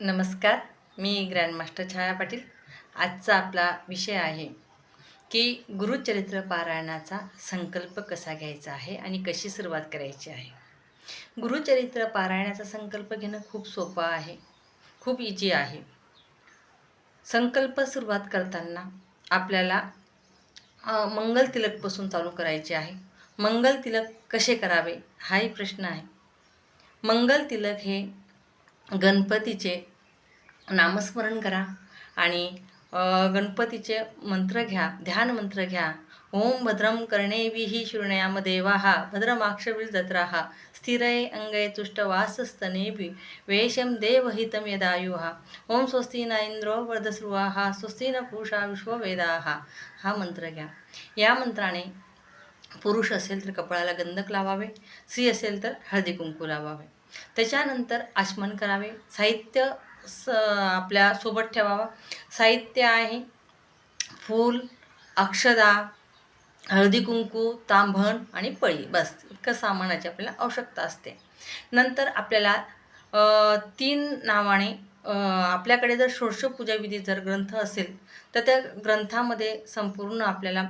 नमस्कार. मी ग्रँडमास्टर छाया पाटील. आजचा आपला विषय आहे की गुरुचरित्र पारायणाचा संकल्प कसा घ्यायचा आहे आणि कशी सुरुवात करायची आहे. गुरुचरित्र पारायणाचा संकल्प घेणं खूप सोपं आहे, खूप इजी आहे. संकल्प सुरुवात करताना आपल्याला मंगल तिलकपासून चालू करायचे आहे. मंगल तिलक कसे करावे हाही प्रश्न आहे. मंगल तिलक हे गणपतीचे नामस्मरण करा आणि गणपतीचे मंत्र घ्या, ध्यान मंत्र घ्या. ओम भद्रं कर्णेभिः शृणुयाम देवाः भद्रमाक्षभिर्जत्राः स्थिरये अंगये तुष्टवासस्तनेभिः वेशं देवहितं यदायुः. ओम स्वस्ति न इंद्रो वरदस्रुवाः स्वस्ति न पूषा विश्ववेदाः. हा मंत्र घ्या. या मंत्राने पुरुष असेल तर कपाळाला गंधक लावावे, स्त्री असेल तर हळदी कुंकू लावावे. त्याच्यानंतर आचमन करावे. साहित्य आपल्या सोबत ठेवावा. साहित्य आहे फूल, अक्षदा, हळदी कुंकू, तांभण आणि पळी. बस इतकं सामानाची आपल्याला आवश्यकता असते. नंतर आपल्याला 3 नावाने आपल्याकडे जर षोडशपूजा विधी जर ग्रंथ असेल तर त्या ग्रंथामध्ये संपूर्ण आपल्याला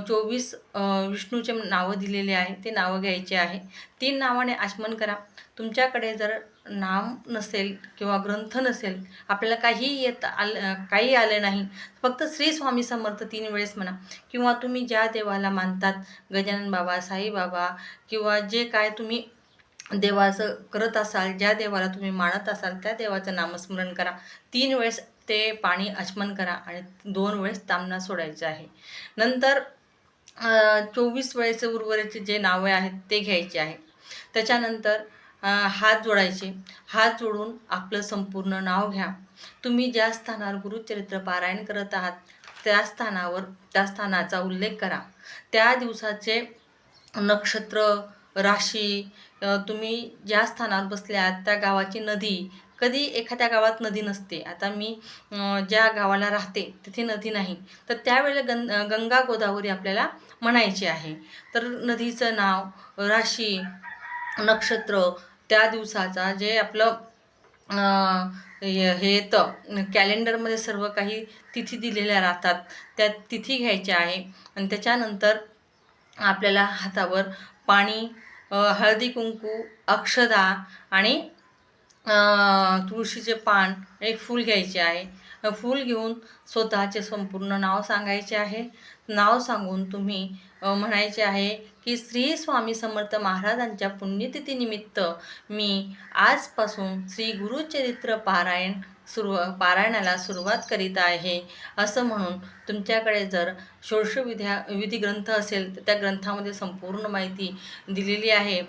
24 विष्णूचे नावं दिलेले आहे. ते नावं घ्यायचे आहे. 3 नावाने आचमन करा. तुमच्याकडे जर नाम नसेल किंवा ग्रंथ नसेल, आपल्याला काही आलं नाही, फक्त श्री स्वामी समर्थ 3 वेळेस म्हणा. किंवा तुम्ही ज्या देवाला मानतात, गजानन बाबा, साईबाबा किंवा जे काय तुम्ही देवाचं करत असाल, ज्या देवाला तुम्ही मानत असाल त्या देवाचं नामस्मरण करा. 3 वेळेस ते पाणी आचमन करा आणि 2 वेळेस तांबणा सोडायचं आहे. नंतर 24 वेळेचे उर्वरितचे जे नावे आहेत ते घ्यायचे आहे. त्याच्यानंतर हात जोडायचे. हात जोडून आपलं संपूर्ण नाव घ्या. तुम्ही ज्या स्थानावर गुरुचरित्र पारायण करत आहात त्या स्थानाचा उल्लेख करा. त्या दिवसाचे नक्षत्र, राशी, तुम्ही ज्या स्थानावर बसले आहात त्या गावाची नदी. कधी एखाद्या गावात नदी नसते. आता मी ज्या गावाला राहते तिथे नदी नाही, तर त्यावेळेला गंगा गोदावरी आपल्याला म्हणायची आहे. तर नदीचं नाव, राशी, नक्षत्र, त्या दिवसाचा जे आपलं हे येतं कॅलेंडरमध्ये सर्व काही तिथी दिलेल्या राहतात, त्या तिथी घ्यायच्या आहे. आणि त्याच्यानंतर आपल्याला हातावर पाणी, हळदी कुंकू, अक्षदा आणि तुळशीचे पान, एक फूल घ्यायचे आहे. फूल घेऊन स्वतःचे संपूर्ण नाव सांगायचे आहे. नाव सांगून तुम्ही म्हणायचे आहे की श्री स्वामी समर्थ महाराजांच्या पुण्यतिथीनिमित्त मी आजपासून श्री गुरुचरित्र पारायणाला सुरुवात करीत आहे, असं म्हणून तुमच्याकडे जर विधी ग्रंथ असेल तर त्या ग्रंथामध्ये संपूर्ण माहिती दिलेली आहे.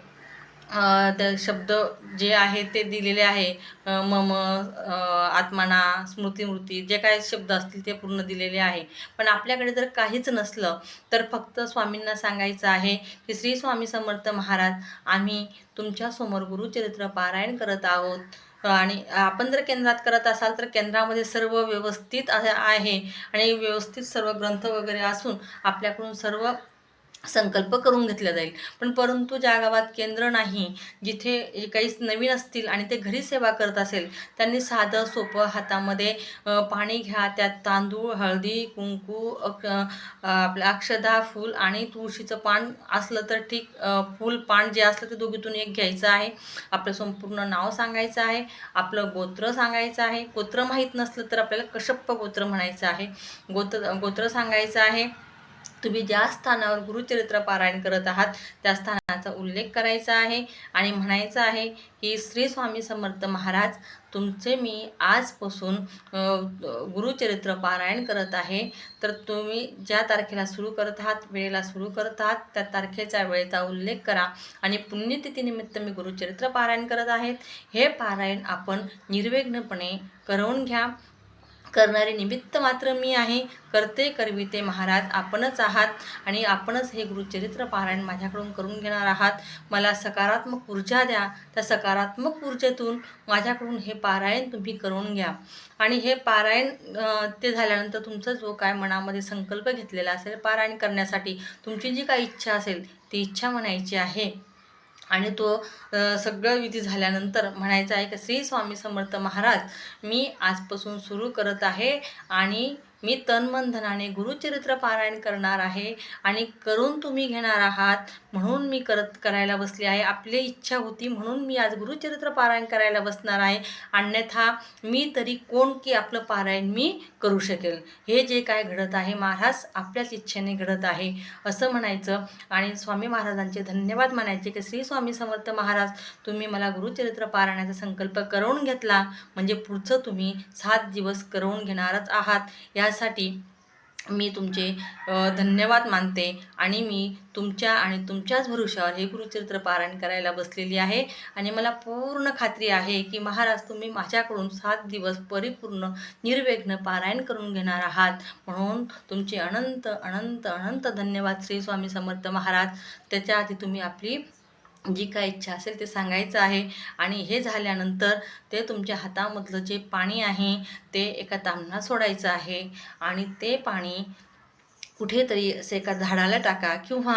त्या शब्द जे आहे ते दिलेले आहे. मम, आत्माना, स्मृती, जे काही शब्द असतील ते पूर्ण दिलेले आहे. पण आपल्याकडे जर काहीच नसलं तर फक्त स्वामींना सांगायचं आहे की श्री स्वामी समर्थ महाराज, आम्ही तुमच्यासमोर गुरुचरित्र पारायण करत आहोत. आणि आपण जर केंद्रात करत असाल तर केंद्रामध्ये सर्व व्यवस्थित आहे आणि व्यवस्थित सर्व ग्रंथ वगैरे असून आपल्याकडून सर्व संकल्प करून घेतला जाईल. परंतु ज्या गावात केंद्र नाही, जिथे काहीच नवीन असतील आणि ते घरी सेवा करत असेल, त्यांनी साधं सोपं हातामध्ये पाणी घ्या. त्यात तांदूळ, हळदी कुंकू, आपलं अक्षदा, फूल आणि तुळशीचं पान असलं तर ठीक. फूल पान जे असलं ते दोघीतून एक घ्यायचं आहे. आपलं संपूर्ण नाव सांगायचं आहे. आपलं गोत्र सांगायचं आहे. गोत्र माहीत नसलं तर आपल्याला कश्यप गोत्र म्हणायचं आहे. गोत्र सांगायचं आहे. तुम्ही ज्या स्थानावर गुरुचरित्र पारायण करत आहात त्या स्थानाचा उल्लेख करायचा आहे आणि म्हणायचं आहे की श्री स्वामी समर्थ महाराज, तुमचे मी आजपासून गुरुचरित्र पारायण करत आहे. तर तुम्ही ज्या तारखेला सुरू करत आहात, वेळेला सुरू करत आहात, त्या तारखेच्या वेळेचा उल्लेख करा आणि पुण्यतिथीनिमित्त मी गुरुचरित्र पारायण करत आहेत. हे पारायण आपण निर्विघ्नपणे करवून घ्या. करणारे निमित्त मात्र मी आहे. करते करविते महाराज आपणच आहात आणि आपणच हे गुरुचरित्र पारायण माझ्याकडून करून घेणार आहात. मला सकारात्मक ऊर्जा द्या. त्या सकारात्मक ऊर्जेतून माझ्याकडून हे पारायण तुम्ही करून घ्या. आणि हे पारायण ते झाल्यानंतर तुमचा जो काय मनामध्ये संकल्प घेतलेला असेल पारायण करण्यासाठी, तुमची जी काही इच्छा असेल ती इच्छा म्हणायची आहे. आणि तो सगळं विधी झाल्यानंतर म्हणायचं आहे की श्री स्वामी समर्थ महाराज, मी आजपासून सुरू करत आहे आणि मी तन मन धनाने गुरुचरित्र पारायण करणार आहे आणि करून तुम्ही घेणार आहात म्हणून मी करायला बसले आहे. आपली इच्छा होती म्हणून मी आज गुरुचरित्र पारायण करायला बसणार आहे, अन्यथा मी तरी कोण की आपलं पारायण मी करू शकेल. हे जे काय घडत आहे महाराज आपल्याच इच्छेने घडत आहे असं म्हणायचं आणि स्वामी महाराजांचे धन्यवाद मानायचे की श्री स्वामी समर्थ महाराज, तुम्ही मला गुरुचरित्र पारायणाचा संकल्प करवून घेतला म्हणजे पुढचं तुम्ही 7 दिवस करवून घेणारच आहात. यासाठी मी तुमचे धन्यवाद मानते आणि मी तुमच्या आणि तुमच्याच भरोशावर हे गुरुचरित्र पारायण करायला बसलेली आहे आणि मला पूर्ण खात्री आहे की महाराज तुम्ही माझ्याकडून 7 दिवस परिपूर्ण निर्विघ्न पारायण करून घेणार आहात. म्हणून तुमचे अनंत अनंत अनंत धन्यवाद श्री स्वामी समर्थ महाराज. त्याच्या आधी तुम्ही आपली जी काय इच्छा असेल ते सांगायचं आहे आणि हे झाल्यानंतर ते तुमच्या हातामधलं जे पाणी आहे ते एका ताम्हणात सोडायचं आहे आणि ते पाणी कुठेतरी असे एका झाडाला टाका किंवा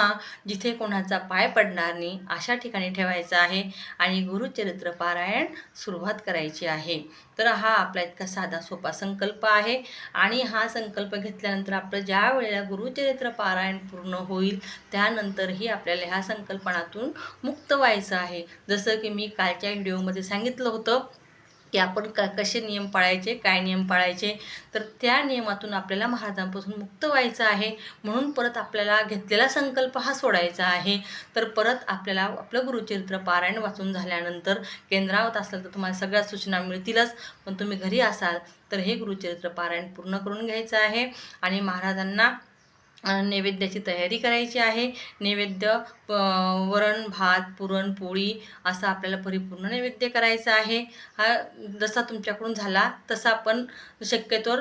जिथे कोणाचा पाय पडणार नाही अशा ठिकाणी ठेवायचं आहे आणि गुरुचरित्र पारायण सुरुवात करायची आहे. तर हा आपला इतका साधा सोपा संकल्प आहे आणि हा संकल्प घेतल्यानंतर आपलं ज्या वेळेला गुरुचरित्र पारायण पूर्ण होईल त्यानंतरही आपल्याला ह्या संकल्पनातून मुक्त व्हायचं आहे. जसं की मी कालच्या व्हिडिओमध्ये सांगितलं होतं की आपण कसे नियम पाळायचे, काय नियम पाळायचे, तर त्या नियमातून आपल्याला महाराजांपासून मुक्त व्हायचं आहे. म्हणून परत आपल्याला घेतलेला संकल्प हा सोडायचा आहे. तर परत आपल्याला आपलं गुरुचरित्र पारायण वाचून झाल्यानंतर केंद्रावर असाल तर तुम्हाला सगळ्या सूचना मिळतीलच, पण तुम्ही घरी असाल तर हे गुरुचरित्र पारायण पूर्ण करून घ्यायचं आहे आणि महाराजांना नैवेद्याची तयारी करायची आहे. नैवेद्य वरण भात पुरणपोळी असा आपल्याला परिपूर्ण नैवेद्य करायचा आहे. हा जसा तुमच्याकडून झाला तसा पण शक्यतोवर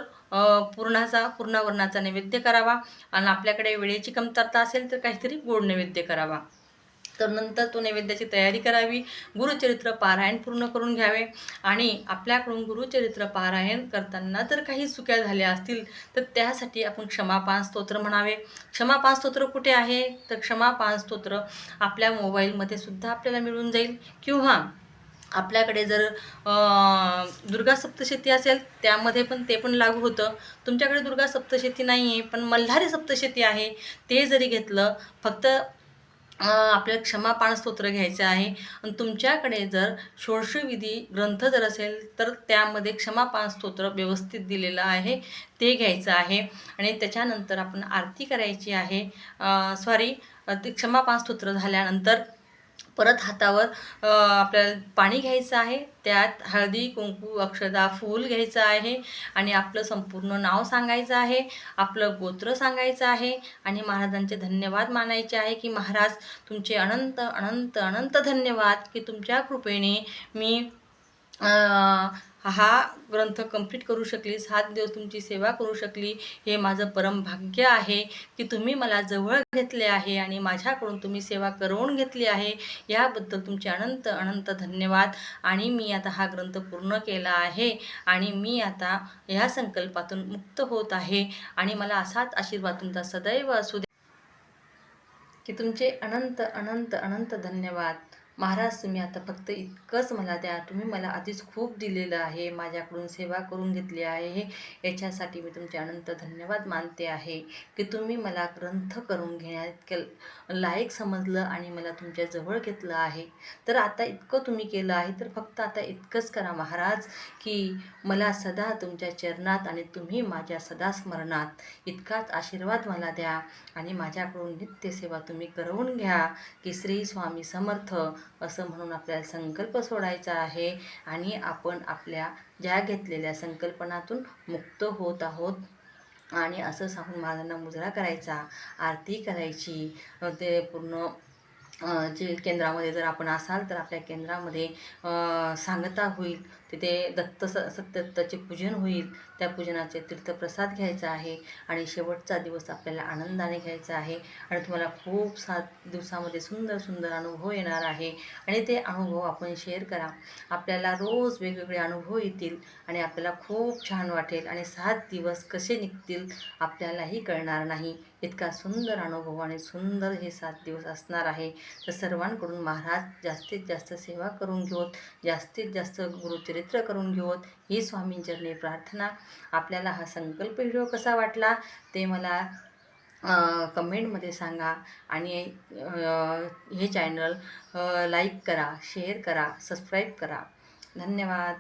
पूर्णावरणाचा नैवेद्य करावा आणि आपल्याकडे वेळेची कमतरता असेल तर काहीतरी गोड नैवेद्य करावा. तर नंतर तो नैवेद्याची तयारी करावी, गुरुचरित्र पारायण पूर्ण करून घ्यावे आणि आपल्याकडून गुरुचरित्र पारायण करताना जर काही चुक्या झाल्या असतील तर त्यासाठी आपण क्षमापान स्तोत्र म्हणावे. क्षमापान स्तोत्र कुठे आहे तर क्षमापान स्तोत्र आपल्या मोबाईलमध्ये सुद्धा आपल्याला मिळून जाईल किंवा आपल्याकडे जर दुर्गा सप्तशती असेल त्यामध्ये पण ते पण लागू होतं. तुमच्याकडे दुर्गा सप्तशती नाही आहे पण मल्हारी सप्तशती आहे, ते जरी घेतलं फक्त आपल्याला क्षमापान स्तोत्र घ्यायचं आहे आणि तुमच्याकडे जर षोडशविधी ग्रंथ जर असेल तर त्यामध्ये क्षमापान स्तोत्र व्यवस्थित दिलेलं आहे ते घ्यायचं आहे आणि त्याच्यानंतर आपण आरती करायची आहे. ते क्षमापान स्तोत्र झाल्यानंतर परत हातावर आपल्याला पाणी घ्यायचं आहे, त्यात हळदी कुंकू अक्षदा फूल घ्यायचं आहे आणि आपलं संपूर्ण नाव सांगायचं आहे, आपलं गोत्र सांगायचं आहे आणि महाराजांचे धन्यवाद मानायचे आहे की महाराज तुमचे अनंत अनंत अनंत धन्यवाद की तुमच्या कृपेने मी हा ग्रंथ कंप्लीट करू शकली, 7 दिवस तुमची सेवा करू शकली. हे माझं परम भाग्य आहे की तुम्ही मला जवळ घेतले आहे आणि माझ्याकडून तुम्ही सेवा करवून घेतली आहे. याबद्दल तुमचे अनंत अनंत धन्यवाद आणि मी आता हा ग्रंथ पूर्ण केला आहे आणि मी आता ह्या संकल्पातून मुक्त होत आहे आणि मला असाच आशीर्वाद तुमचा सदैव असू दे की तुमचे अनंत अनंत अनंत धन्यवाद. महाराज तुम्ही आता फक्त इतकंच मला द्या, तुम्ही मला आधीच खूप दिलेलं आहे, माझ्याकडून सेवा करून घेतली आहे, याच्यासाठी मी तुमचे अनंत धन्यवाद मानते आहे की तुम्ही मला ग्रंथ करून घेण्यात लायक समजलं आणि मला तुमच्या जवळ घेतलं आहे. तर आता इतकं तुम्ही केलं आहे तर फक्त आता इतकंच करा महाराज की मला सदा तुमच्या चरणात आणि तुम्ही माझ्या सदा स्मरणात इतकाच आशीर्वाद मला द्या आणि माझ्याकडून नित्यसेवा तुम्ही करवून घ्या की श्री स्वामी समर्थ असं म्हणून आपल्याला संकल्प सोडायचा आहे आणि आपण आपल्या ज्या घेतलेल्या संकल्पनातून मुक्त होत आहोत आणि असं सांगून महाराजांना मुजरा करायचा, आरती करायची. ते पूर्ण जे केंद्रामध्ये जर आपण असाल तर आपल्या केंद्रामध्ये सांगता होईल तिथे सत्यदत्ताचे पूजन होईल. त्या पूजनाचे तीर्थप्रसाद घ्यायचा आहे आणि शेवटचा दिवस आपल्याला आनंदाने घ्यायचा आहे. आणि तुम्हाला खूप 7 दिवसामध्ये सुंदर सुंदर अनुभव येणार आहे आणि ते अनुभव आपण शेअर करा. आपल्याला रोज वेगवेगळे अनुभव येतील आणि आपल्याला खूप छान वाटेल आणि 7 दिवस कसे निघतील आपल्यालाही कळणार नाही. इतका सुंदर अनुभव आणि सुंदर हे 7 दिवस असणार आहे. तर सर्वांकडून महाराज जास्तीत जास्त सेवा करून घेऊत, जास्तीत जास्त गुरुचरित्र करून घेऊत ही स्वामींचरणी प्रार्थना. आपल्याला हा संकल्प व्हिडिओ कसा वाटला ते मला कमेंटमध्ये सांगा आणि हे चॅनल लाईक करा, शेअर करा, सबस्क्राईब करा. धन्यवाद.